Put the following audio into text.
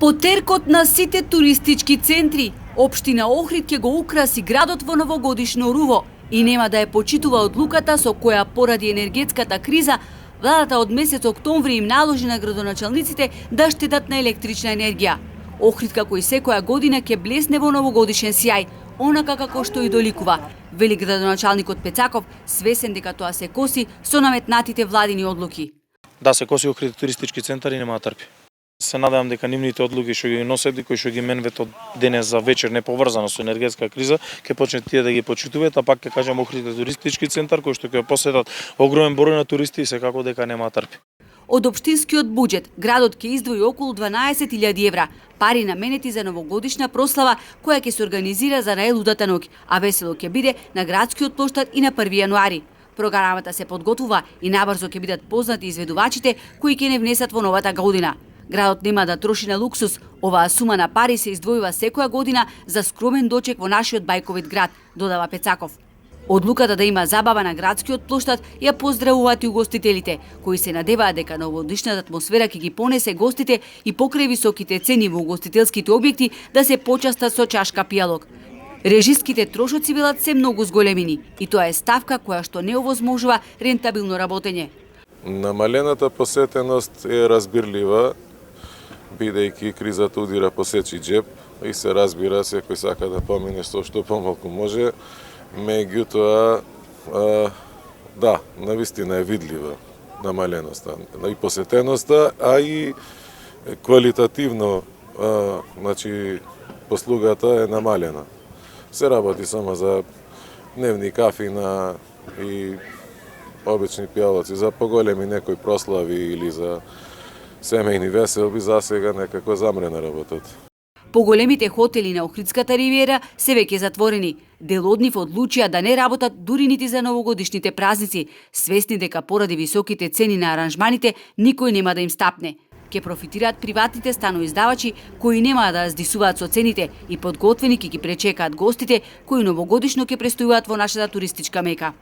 По теркот на сите туристички центри, општина Охрид ќе го украси градот во новогодишно руво и нема да ја почитува одлуката со која поради енергетската криза владата од месец октомври им наложи на градоначалниците да штедат на електрична енергија. Охрид како и секоја година ќе блесне во новогодишен сјај, онака како што и доликува, вели градоначалникот Пецаков, свесен дека тоа се коси со наметнатите владини одлуки. Да се коси Охрид туристички центар и нема да трпи. Се надевам дека нивните одлуки што ги носат и кои што ги менвет од денес за вечер неповрзано со енергетска криза, ќе почнат тие да ги почитуваат, а пак ќе кажам Охрид туристички центар кој што ќе посетат огромен број на туристи и секако дека нема да трпи. Од општинскиот буџет, градот ќе издвои околу 12.000 евра, пари наменети за новогодишна прослава која ќе се организира за најлудата ноќ, а весело ќе биде на градскиот плоштад и на 1 јануари. Програмата се подготвува и набрзо ќе бидат познати изведувачите кои ќе не внесат во новата година. Градот нема да троши на луксус, оваа сума на пари се издвојува секоја година за скромен дочек во нашиот бајковит град, додава Пецаков. Одлуката да има забава на градскиот плоштад ја поздравуваат и угостителите, кои се надеваат дека новогодишната атмосфера ќе ги понесе гостите и покрај високите цени во угостителските објекти да се почастат со чашка пијалок. Режиските трошоци велат се многу зголемени и тоа е ставка која што не овозможува рентабилно работење. Намалената посетеност е разбирлива, бидејќи кризата удира по сечи джеб и се разбира секој сака да помине со што помалку може, меѓутоа да, навистина е видлива намаленоста и посетеноста, а и квалитативно значи послугата е намалена. Се работи само за дневни кафина и обични пијалоци, за поголеми некои прослави или за семејни веселби засега некако замрена работата. Поголемите хотели на Охридската ривиера се веќе затворени. Дел од нив одлучија да не работат дури нити за новогодишните празници, свесни дека поради високите цени на аранжманите никој нема да им стапне. Ке профитираат приватните станоиздавачи кои нема да здисуваат со цените и подготвени ќе ги пречекаат гостите кои новогодишно ќе престојуваат во нашата туристичка мека.